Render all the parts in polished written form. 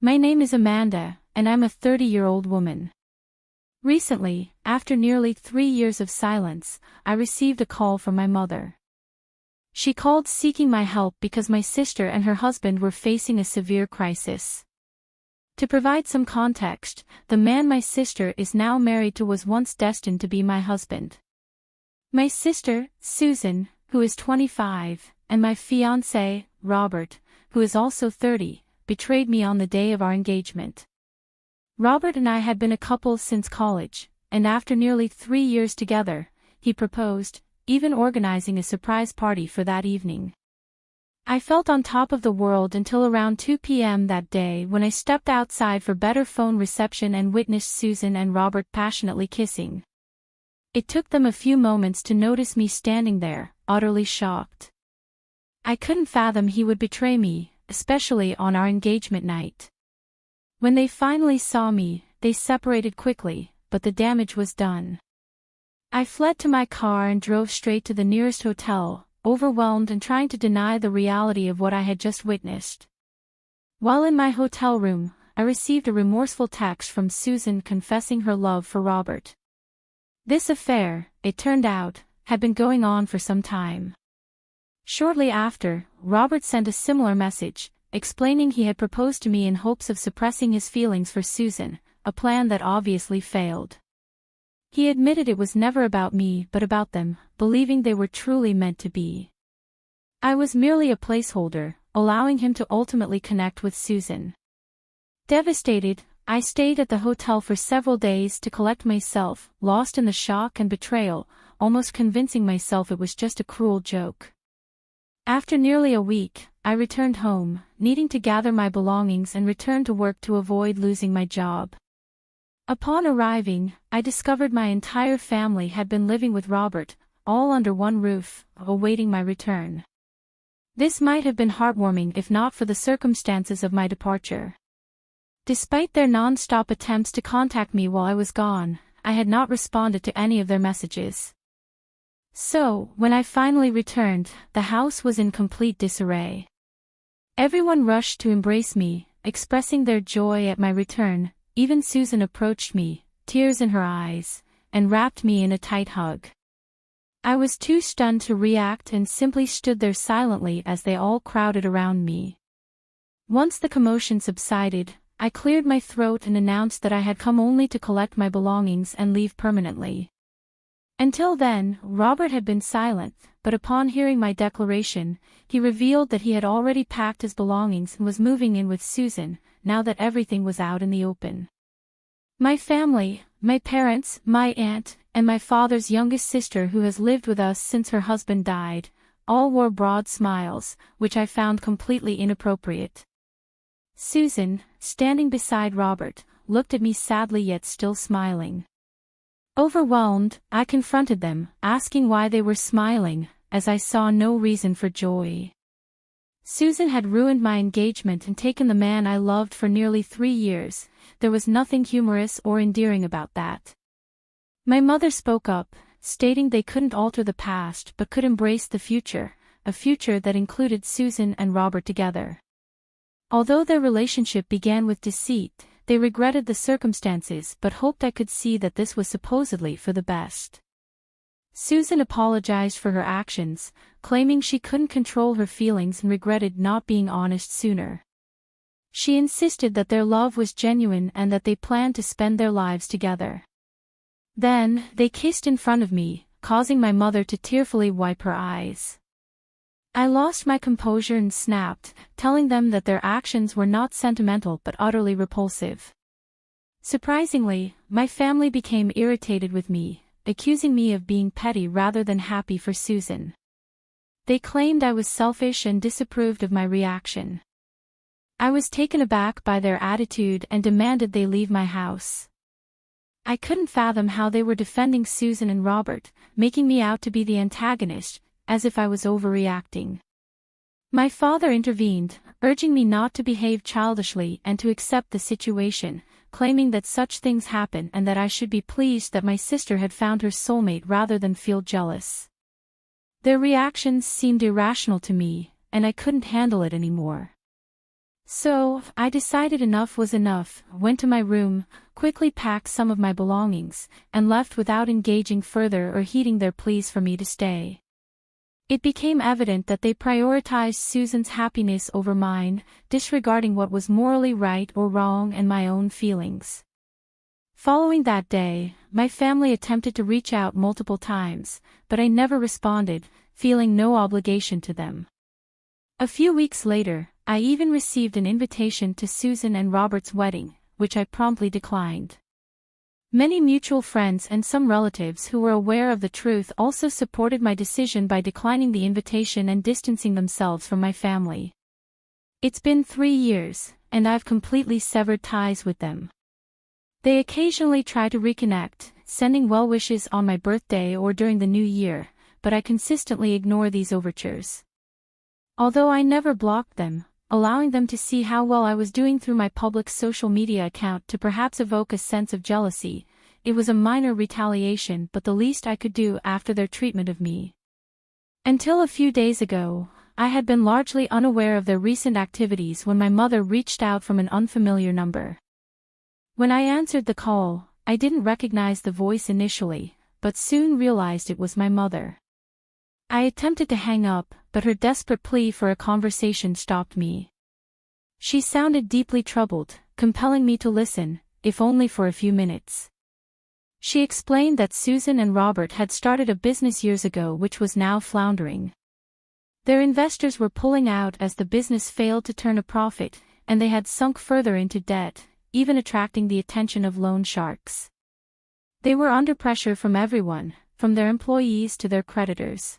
My name is Amanda, and I'm a 30-year-old woman. Recently, after nearly 3 years of silence, I received a call from my mother. She called seeking my help because my sister and her husband were facing a severe crisis. To provide some context, the man my sister is now married to was once destined to be my husband. My sister, Susan, who is 25, and my fiancé, Robert, who is also 30, betrayed me on the day of our engagement. Robert and I had been a couple since college, and after nearly 3 years together, he proposed, even organizing a surprise party for that evening. I felt on top of the world until around 2 p.m. that day when I stepped outside for better phone reception and witnessed Susan and Robert passionately kissing. It took them a few moments to notice me standing there, utterly shocked. I couldn't fathom he would betray me, especially on our engagement night. When they finally saw me, they separated quickly, but the damage was done. I fled to my car and drove straight to the nearest hotel, overwhelmed and trying to deny the reality of what I had just witnessed. While in my hotel room, I received a remorseful text from Susan confessing her love for Robert. This affair, it turned out, had been going on for some time. Shortly after, Robert sent a similar message, explaining he had proposed to me in hopes of suppressing his feelings for Susan, a plan that obviously failed. He admitted it was never about me but about them, believing they were truly meant to be. I was merely a placeholder, allowing him to ultimately connect with Susan. Devastated, I stayed at the hotel for several days to collect myself, lost in the shock and betrayal, almost convincing myself it was just a cruel joke. After nearly a week, I returned home, needing to gather my belongings and return to work to avoid losing my job. Upon arriving, I discovered my entire family had been living with Robert, all under one roof, awaiting my return. This might have been heartwarming if not for the circumstances of my departure. Despite their non-stop attempts to contact me while I was gone, I had not responded to any of their messages. So, when I finally returned, the house was in complete disarray. Everyone rushed to embrace me, expressing their joy at my return. Even Susan approached me, tears in her eyes, and wrapped me in a tight hug. I was too stunned to react and simply stood there silently as they all crowded around me. Once the commotion subsided, I cleared my throat and announced that I had come only to collect my belongings and leave permanently. Until then, Robert had been silent, but upon hearing my declaration, he revealed that he had already packed his belongings and was moving in with Susan, now that everything was out in the open. My family, my parents, my aunt, and my father's youngest sister who has lived with us since her husband died, all wore broad smiles, which I found completely inappropriate. Susan, standing beside Robert, looked at me sadly yet still smiling. Overwhelmed, I confronted them, asking why they were smiling, as I saw no reason for joy. Susan had ruined my engagement and taken the man I loved for nearly 3 years. There was nothing humorous or endearing about that. My mother spoke up, stating they couldn't alter the past but could embrace the future, a future that included Susan and Robert together. Although their relationship began with deceit, they regretted the circumstances but hoped I could see that this was supposedly for the best. Susan apologized for her actions, claiming she couldn't control her feelings and regretted not being honest sooner. She insisted that their love was genuine and that they planned to spend their lives together. Then, they kissed in front of me, causing my mother to tearfully wipe her eyes. I lost my composure and snapped, telling them that their actions were not sentimental but utterly repulsive. Surprisingly, my family became irritated with me, accusing me of being petty rather than happy for Susan. They claimed I was selfish and disapproved of my reaction. I was taken aback by their attitude and demanded they leave my house. I couldn't fathom how they were defending Susan and Robert, making me out to be the antagonist, as if I was overreacting. My father intervened, urging me not to behave childishly and to accept the situation, claiming that such things happen and that I should be pleased that my sister had found her soulmate rather than feel jealous. Their reactions seemed irrational to me, and I couldn't handle it anymore. So, I decided enough was enough, went to my room, quickly packed some of my belongings, and left without engaging further or heeding their pleas for me to stay. It became evident that they prioritized Susan's happiness over mine, disregarding what was morally right or wrong and my own feelings. Following that day, my family attempted to reach out multiple times, but I never responded, feeling no obligation to them. A few weeks later, I even received an invitation to Susan and Robert's wedding, which I promptly declined. Many mutual friends and some relatives who were aware of the truth also supported my decision by declining the invitation and distancing themselves from my family. It's been 3 years, and I've completely severed ties with them. They occasionally try to reconnect, sending well wishes on my birthday or during the new year, but I consistently ignore these overtures. Although I never blocked them, allowing them to see how well I was doing through my public social media account to perhaps evoke a sense of jealousy, it was a minor retaliation but the least I could do after their treatment of me. Until a few days ago, I had been largely unaware of their recent activities when my mother reached out from an unfamiliar number. When I answered the call, I didn't recognize the voice initially, but soon realized it was my mother. I attempted to hang up, but her desperate plea for a conversation stopped me. She sounded deeply troubled, compelling me to listen, if only for a few minutes. She explained that Susan and Robert had started a business years ago which was now floundering. Their investors were pulling out as the business failed to turn a profit, and they had sunk further into debt, even attracting the attention of loan sharks. They were under pressure from everyone, from their employees to their creditors.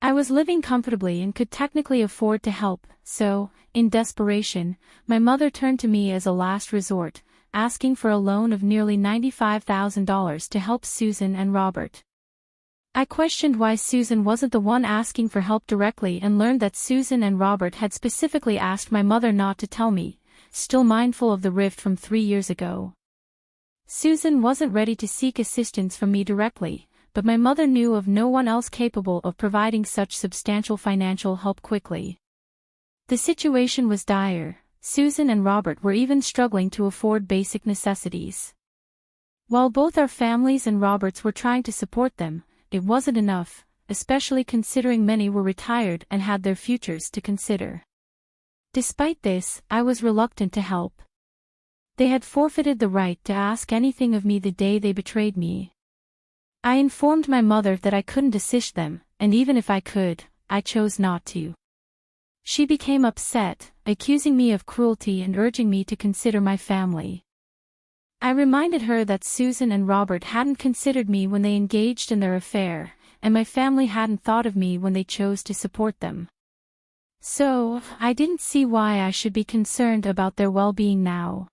I was living comfortably and could technically afford to help, so, in desperation, my mother turned to me as a last resort, asking for a loan of nearly $95,000 to help Susan and Robert. I questioned why Susan wasn't the one asking for help directly and learned that Susan and Robert had specifically asked my mother not to tell me, still mindful of the rift from 3 years ago. Susan wasn't ready to seek assistance from me directly, but my mother knew of no one else capable of providing such substantial financial help quickly. The situation was dire. Susan and Robert were even struggling to afford basic necessities. While both our families and Robert's were trying to support them, it wasn't enough, especially considering many were retired and had their futures to consider. Despite this, I was reluctant to help. They had forfeited the right to ask anything of me the day they betrayed me. I informed my mother that I couldn't assist them, and even if I could, I chose not to. She became upset, accusing me of cruelty and urging me to consider my family. I reminded her that Susan and Robert hadn't considered me when they engaged in their affair, and my family hadn't thought of me when they chose to support them. So, I didn't see why I should be concerned about their well-being now.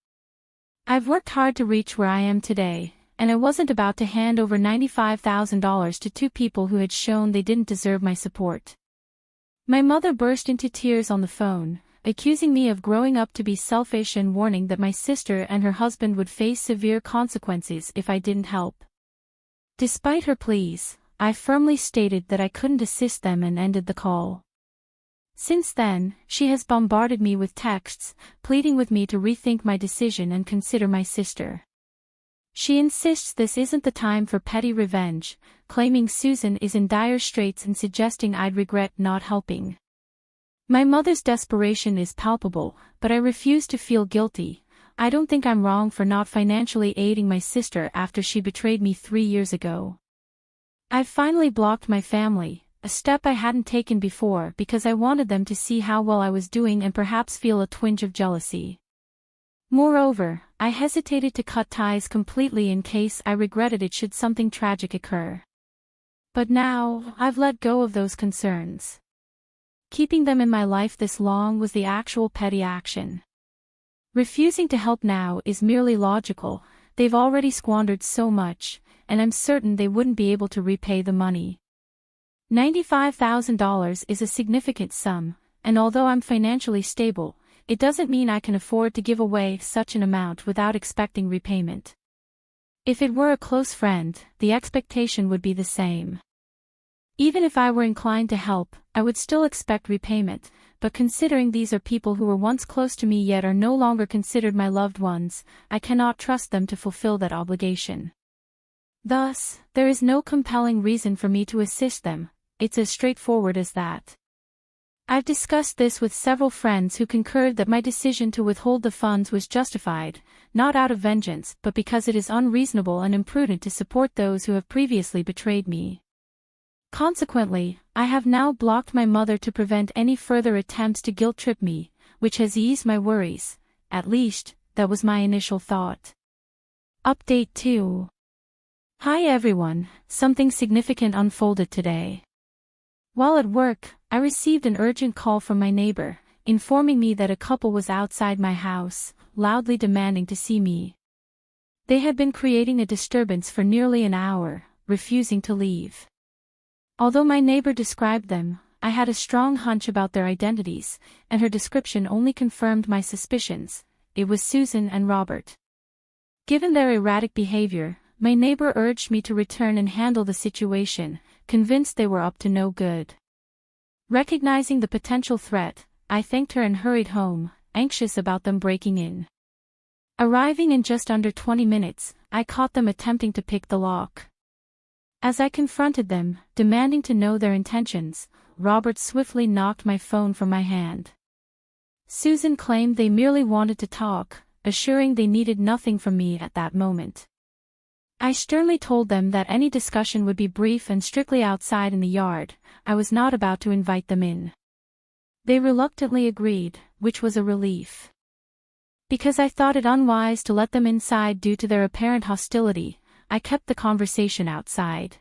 I've worked hard to reach where I am today, and I wasn't about to hand over $95,000 to 2 people who had shown they didn't deserve my support. My mother burst into tears on the phone, accusing me of growing up to be selfish and warning that my sister and her husband would face severe consequences if I didn't help. Despite her pleas, I firmly stated that I couldn't assist them and ended the call. Since then, she has bombarded me with texts, pleading with me to rethink my decision and consider my sister. She insists this isn't the time for petty revenge, claiming Susan is in dire straits and suggesting I'd regret not helping. My mother's desperation is palpable, but I refuse to feel guilty. I don't think I'm wrong for not financially aiding my sister after she betrayed me 3 years ago. I've finally blocked my family, a step I hadn't taken before because I wanted them to see how well I was doing and perhaps feel a twinge of jealousy. Moreover, I hesitated to cut ties completely in case I regretted it should something tragic occur. But now, I've let go of those concerns. Keeping them in my life this long was the actual petty action. Refusing to help now is merely logical. They've already squandered so much, and I'm certain they wouldn't be able to repay the money. $95,000 is a significant sum, and although I'm financially stable, it doesn't mean I can afford to give away such an amount without expecting repayment. If it were a close friend, the expectation would be the same. Even if I were inclined to help, I would still expect repayment, but considering these are people who were once close to me yet are no longer considered my loved ones, I cannot trust them to fulfill that obligation. Thus, there is no compelling reason for me to assist them. It's as straightforward as that. I've discussed this with several friends who concurred that my decision to withhold the funds was justified, not out of vengeance but because it is unreasonable and imprudent to support those who have previously betrayed me. Consequently, I have now blocked my mother to prevent any further attempts to guilt-trip me, which has eased my worries. At least, that was my initial thought. Update 2. Hi everyone, something significant unfolded today. While at work, I received an urgent call from my neighbor, informing me that a couple was outside my house, loudly demanding to see me. They had been creating a disturbance for nearly an hour, refusing to leave. Although my neighbor described them, I had a strong hunch about their identities, and her description only confirmed my suspicions. It was Susan and Robert. Given their erratic behavior, my neighbor urged me to return and handle the situation, convinced they were up to no good. Recognizing the potential threat, I thanked her and hurried home, anxious about them breaking in. Arriving in just under 20 minutes, I caught them attempting to pick the lock. As I confronted them, demanding to know their intentions, Robert swiftly knocked my phone from my hand. Susan claimed they merely wanted to talk, assuring they needed nothing from me at that moment. I sternly told them that any discussion would be brief and strictly outside in the yard. I was not about to invite them in. They reluctantly agreed, which was a relief. Because I thought it unwise to let them inside due to their apparent hostility, I kept the conversation outside.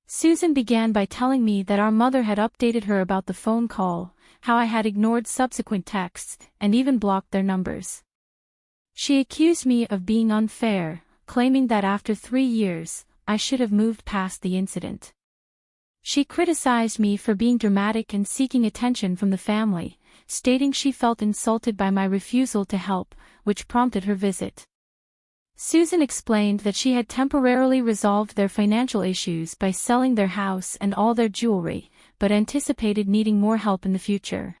Susan began by telling me that our mother had updated her about the phone call, how I had ignored subsequent texts, and even blocked their numbers. She accused me of being unfair, claiming that after 3 years, I should have moved past the incident. She criticized me for being dramatic and seeking attention from the family, stating she felt insulted by my refusal to help, which prompted her visit. Susan explained that she had temporarily resolved their financial issues by selling their house and all their jewelry, but anticipated needing more help in the future.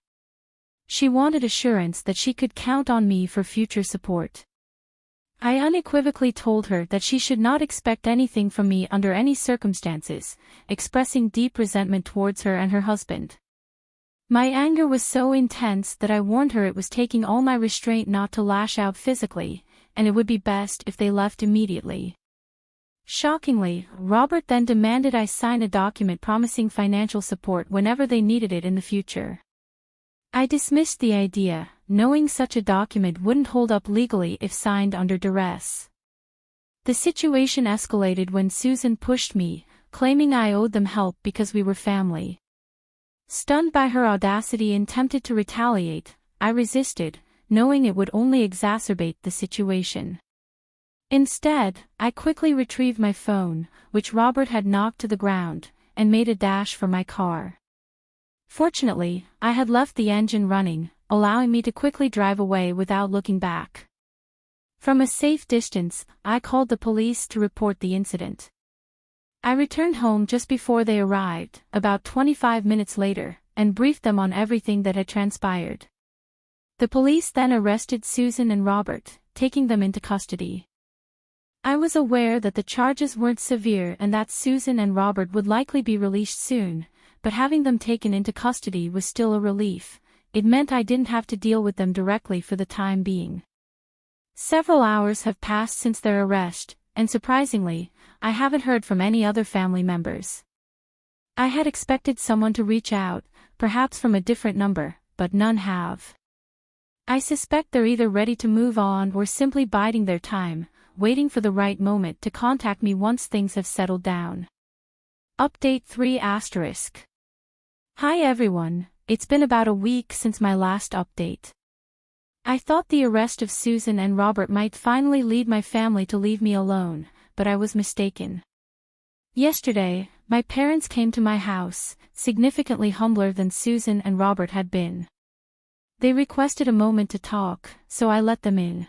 She wanted assurance that she could count on me for future support. I unequivocally told her that she should not expect anything from me under any circumstances, expressing deep resentment towards her and her husband. My anger was so intense that I warned her it was taking all my restraint not to lash out physically, and it would be best if they left immediately. Shockingly, Robert then demanded I sign a document promising financial support whenever they needed it in the future. I dismissed the idea, knowing such a document wouldn't hold up legally if signed under duress. The situation escalated when Susan pushed me, claiming I owed them help because we were family. Stunned by her audacity and tempted to retaliate, I resisted, knowing it would only exacerbate the situation. Instead, I quickly retrieved my phone, which Robert had knocked to the ground, and made a dash for my car. Fortunately, I had left the engine running, allowing me to quickly drive away without looking back. From a safe distance, I called the police to report the incident. I returned home just before they arrived, about 25 minutes later, and briefed them on everything that had transpired. The police then arrested Susan and Robert, taking them into custody. I was aware that the charges weren't severe and that Susan and Robert would likely be released soon, but having them taken into custody was still a relief. It meant I didn't have to deal with them directly for the time being. Several hours have passed since their arrest, and surprisingly, I haven't heard from any other family members. I had expected someone to reach out, perhaps from a different number, but none have. I suspect they're either ready to move on or simply biding their time, waiting for the right moment to contact me once things have settled down. Update 3 *. Hi everyone, it's been about a week since my last update. I thought the arrest of Susan and Robert might finally lead my family to leave me alone, but I was mistaken. Yesterday, my parents came to my house, significantly humbler than Susan and Robert had been. They requested a moment to talk, so I let them in.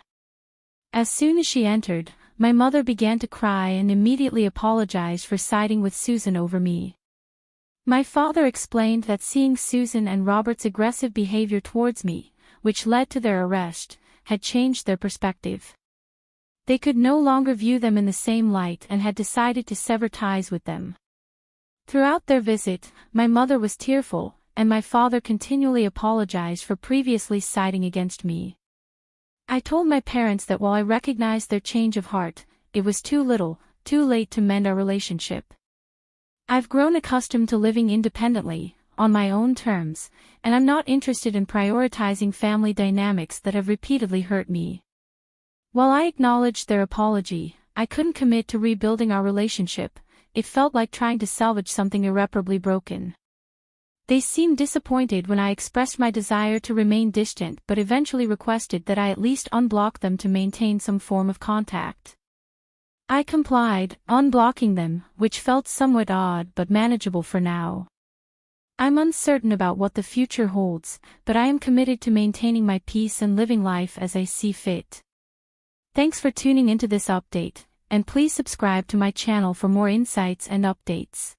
As soon as she entered, my mother began to cry and immediately apologized for siding with Susan over me. My father explained that seeing Susan and Robert's aggressive behavior towards me, which led to their arrest, had changed their perspective. They could no longer view them in the same light and had decided to sever ties with them. Throughout their visit, my mother was tearful, and my father continually apologized for previously siding against me. I told my parents that while I recognized their change of heart, it was too late to mend our relationship. I've grown accustomed to living independently, on my own terms, and I'm not interested in prioritizing family dynamics that have repeatedly hurt me. While I acknowledged their apology, I couldn't commit to rebuilding our relationship. It felt like trying to salvage something irreparably broken. They seemed disappointed when I expressed my desire to remain distant but eventually requested that I at least unblock them to maintain some form of contact. I complied, unblocking them, which felt somewhat odd but manageable for now. I'm uncertain about what the future holds, but I am committed to maintaining my peace and living life as I see fit. Thanks for tuning into this update, and please subscribe to my channel for more insights and updates.